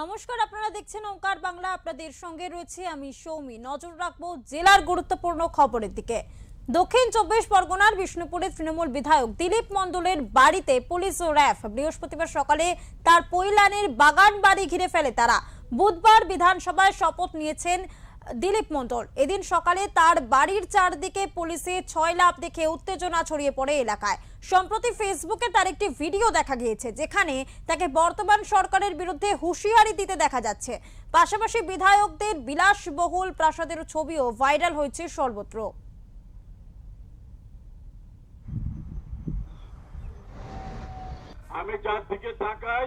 নমস্কার, আপনারা দেখছেন ওঙ্কার বাংলা। আপনাদের সঙ্গে রয়েছে আমি সৌমি। নজর রাখবো জেলার গুরুত্বপূর্ণ খবরের দিকে। দক্ষিণ 24 পরগনার বিষ্ণুপুরের তৃণমূল বিধায়ক দিলীপ মণ্ডলের বাড়িতে পুলিশ ও র্যাফ বৃহস্পতিবার সকালে তার পৈলানের বাগান বাড়ি ঘিরে ফেলে তারা। বুধবার বিধানসভায় শপথ নিয়েছেন দিলীপ মণ্ডল। এদিন সকালে তার বাড়ির চারদিকে পুলিশের 6 লাফ দেখে উত্তেজনা ছড়িয়ে পড়ে এলাকায়। সম্প্রতি ফেসবুকে তার একটি ভিডিও দেখা গিয়েছে, যেখানে তাকে বর্তমান সরকারের বিরুদ্ধে হুঁশিয়ারি দিতে দেখা যাচ্ছে। পাশাপাশি বিধায়কদের বিলাসবহুল প্রাসাদের ছবিও ভাইরাল হয়েছে সর্বত্র। আমি যার দিকে তাকাই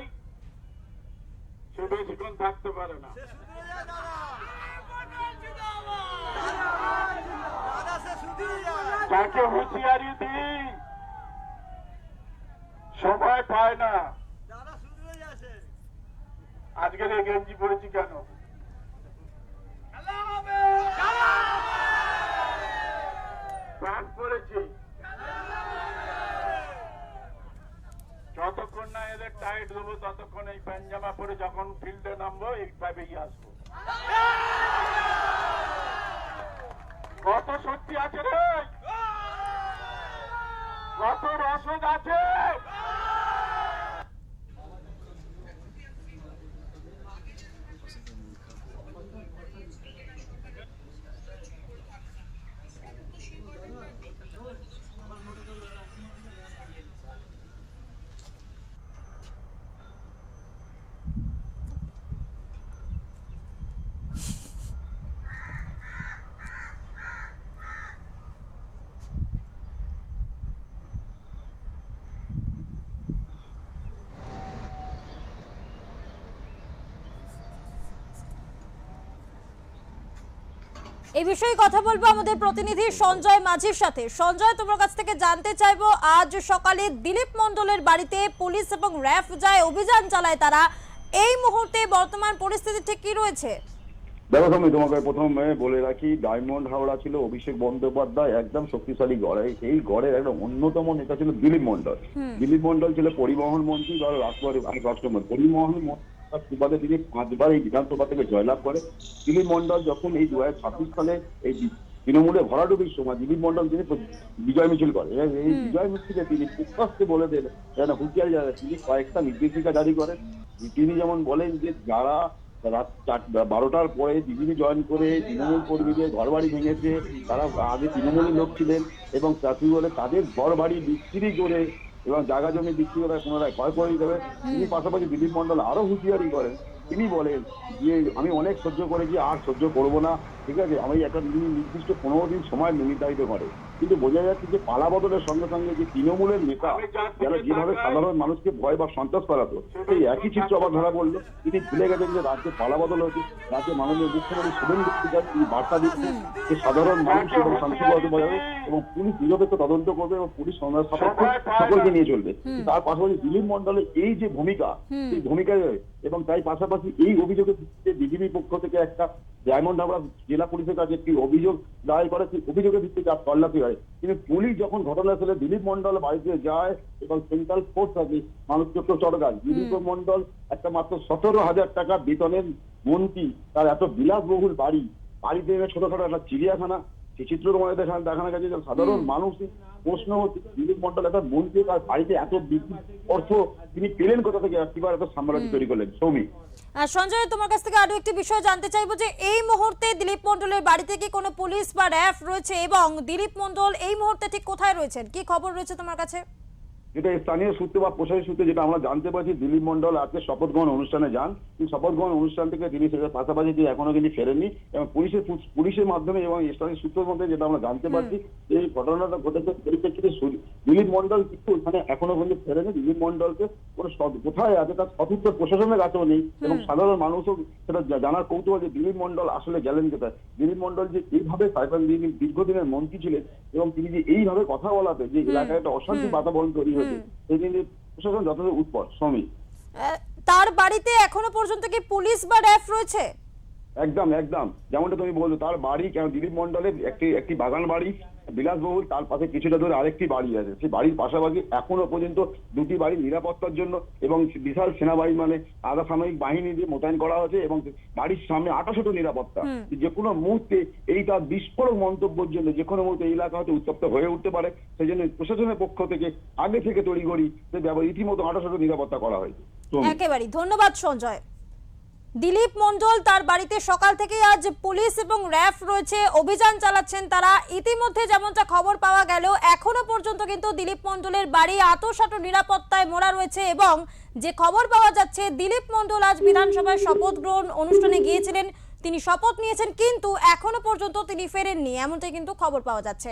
সে বেশিক্ষণ থাকতে পারে না। যাকে হুঁশিয়ারি দিই সবাই পায় না। আজকের এই গেঞ্জি পড়েছি কেন? প্যান্ট পরেছি। যতক্ষণ না এদের টাইট দেবো ততক্ষণ এই প্যান্ট জামা পরে যখন ফিল্ডে নামবো এইভাবেই আসবো। কত শক্তি আছে রে, কত রসদ আছে। এই বিষয়ে কথা বলবো আমাদের প্রতিনিধি সঞ্জয় মাঝির সাথে। সঞ্জয়, তোমার কাছ থেকে জানতে চাইবো, আজ সকালে দিলীপ মণ্ডলের বাড়িতে পুলিশ এবং র্যাফ যায়, অভিযান চালায় তারা। এই মুহূর্তে বর্তমান পরিস্থিতি ঠিক কি রয়েছে? দেখো, আমি তোমাকে প্রথমে বলে রাখি, ডায়মন্ড হাওড়া ছিল অভিষেক বন্দ্যোপাধ্যায় একদম শক্তিশালী গড়। এই গড়ের একটা অন্যতম নেতা ছিল দিলীপ মণ্ডল। দিলীপ মণ্ডল ছিল পরিবহন মন্ত্রী বা রাষ্ট্রমন্ত্রী। পরিবহন সুবাদে তিনি 5বার এই বিধানসভা থেকে জয়লাভ করে। দিলীপ মণ্ডল যখন এই 2026 সালে এই তৃণমূলে ভরাডুবির সময় দিলীপ মণ্ডল তিনি বিজয় মিছিল করে। এই বিজয় মিছিলে তিনি স্পষ্ট বলে দেন, যেন হুঁশিয়ারি জানান, তিনি কয়েকটা নির্দেশিকা জারি করেন। তিনি যেমন বলেন যে যারা রাত 12টার পরে বিজেপি জয়েন করে তৃণমূল কর্মীদের ঘর বাড়ি ভেঙেছে, তারা আগে তৃণমূলের লোক ছিলেন এবং চাকরি বলে তাদের ঘর বাড়ি বিক্রি করে এবং জায়গা জমি বিক্রি করে পুনরায় ক্ষয় করে দেবে। তিনি পাশাপাশি দিলীপ মণ্ডল আরো হুঁশিয়ারি করেন। তিনি বলেন যে আমি অনেক সহ্য করেছি, আর সহ্য করবো না, ঠিক আছে। আমি একটা নির্দিষ্ট 15 দিন সময় নির্ধারিত করে, কিন্তু বোঝা যাচ্ছে যে পালা বদলের সঙ্গে সঙ্গে যে তৃণমূলের নেতা যারা যেভাবে সাধারণ মানুষকে ভয় বা সন্ত্রাস করাতো, সেই একই চিত্র আবার ধরা পড়লো। তিনি ভুলে গেছেন যে রাজ্যে পালা বদল হচ্ছে। রাজ্যে মাননীয় মুখ্যমন্ত্রী শুভেন্দু অধিকারী তিনি বার্তা দিচ্ছেন যে সাধারণ মানুষ এবং শান্তিপূর্ণ বজাবে এবং পুলিশ নিরপেক্ষ তদন্ত করবে এবং পুলিশ সকলকে নিয়ে চলবে। তার পাশাপাশি দিলীপ মণ্ডলের এই যে ভূমিকা, সেই ভূমিকায় এবং তাই পাশাপাশি এই অভিযোগের ভিত্তিতে বিজেপি পক্ষ থেকে একটা ডায়মন্ড হাওড়া জেলা পুলিশের কাছে একটি অভিযোগ দায়ের করে। সেই অভিযোগের ভিত্তিতে তল্লাশি হয়। কিন্তু পুলিশ যখন ঘটনাস্থলে দিলীপ মণ্ডল বাড়িতে যায় এবং সেন্ট্রাল ফোর্স আছে মানুষচক্র চড়গাছ, দিলীপ মণ্ডল একটা মাত্র 17,000 টাকা বেতনের মন্ত্রী, তার এত বিলাসবহুল বাড়িতে ছোটখাটো একটা চিড়িয়াখানা, সেই চিত্র তোমাদের দেখানো গেছে। সাধারণ মানুষ প্রশ্ন হচ্ছে দিলীপ মণ্ডল একটা মন্ত্রী, তার বাড়িতে এত অর্থ তিনি পেলেন কোথা থেকে, কিভাবে এত সাম্রাজ্য তৈরি করলেন? সৌমি। সঞ্জয়, তোমার কাছ থেকে আরো একটি বিষয় জানতে চাইবো যে এই মুহূর্তে দিলীপ মণ্ডলের বাড়িতে কি কোনো পুলিশ বা র্যাফ রয়েছে এবং দিলীপ মণ্ডল এই মুহূর্তে ঠিক কোথায় রয়েছেন, কি খবর রয়েছে তোমার কাছে? যেটা স্থানীয় সূত্রে বা প্রশাসনিক সূত্রে যেটা আমরা জানতে পারছি, দিলীপ মণ্ডল আজকে শপথ গ্রহণ অনুষ্ঠানে যান। এই শপথ গ্রহণ অনুষ্ঠান থেকে তিনি সেটার পাশাপাশি তিনি এখনো কিন্তু ফেরেননি এবং পুলিশের মাধ্যমে এবং স্থানীয় সূত্রের মধ্যে যেটা আমরা জানতে পারছি, এই ঘটনাটা ঘটেছে পরিপ্রেক্ষিতে দিলীপ মণ্ডল কিন্তু ওখানে এখনো কিন্তু ফেরেনি। দিলীপ মণ্ডলকে কোথায় আছে তার সঠিক প্রশাসনের কাছেও নেই এবং সাধারণ মানুষও সেটা জানার কৌতূহল যে দিলীপ মণ্ডল আসলে গেলেন কোথায়। দিলীপ মণ্ডল যে এইভাবে দীর্ঘদিনের মন্ত্রী ছিলেন এবং তিনি যে এইভাবে কথা বলাতে যে এলাকায় একটা অশান্তি বাতাবরণ তৈরি হয়েছে, সেই দিন প্রশাসন যথেষ্ট উৎপট। শ্রমিক, তার বাড়িতে এখনো পর্যন্ত কি পুলিশ বা র্যাফ রয়েছে? একদম একদম, যেমনটা তুমি বলছো, তার বাড়ি কেন দিলীপ মন্ডলের একটি বাগান বাড়ি বিলাসবহুল, তার পাশে কিছুটা দূরে আরেকটি বাড়ি আছে। সেই বাড়ির পাশাপাশি এখনো পর্যন্ত দুটি বাড়ি নিরাপত্তার জন্য এবং বিশাল সেনাবাহিনী মানে আধা সামরিক বাহিনী দিয়ে মোতায়েন করা হয়েছে এবং বাড়ির সামনে 28টা নিরাপত্তা। যে কোনো মুহূর্তে এই তার বিস্ফোরক মন্তব্যের জন্য যে কোনো মুহূর্তে এই এলাকা হয়তো উত্তপ্ত হয়ে উঠতে পারে। সেই জন্য প্রশাসনের পক্ষ থেকে আগে থেকে তড়িঘড়ি রীতিমতো 28টা নিরাপত্তা করা হয়েছে। একেবারেই ধন্যবাদ সঞ্জয়। দিলীপ মণ্ডল তার বাড়িতে সকাল থেকে আজ পুলিশ এবং র্যাফ রয়েছে, অভিযান চালাচ্ছেন তারা। ইতিমধ্যে যেমনটা খবর পাওয়া গেল, এখনো পর্যন্ত কিন্তু দিলীপ মণ্ডলের বাড়ি আঁতোসাঁটো নিরাপত্তায় মোড়া রয়েছে এবং যে খবর পাওয়া যাচ্ছে দিলীপ মণ্ডল আজ বিধানসভায় শপথ গ্রহণ অনুষ্ঠানে গিয়েছিলেন, তিনি শপথ নিয়েছেন কিন্তু এখনো পর্যন্ত তিনি ফেরেননি, এমনটাই কিন্তু খবর পাওয়া যাচ্ছে।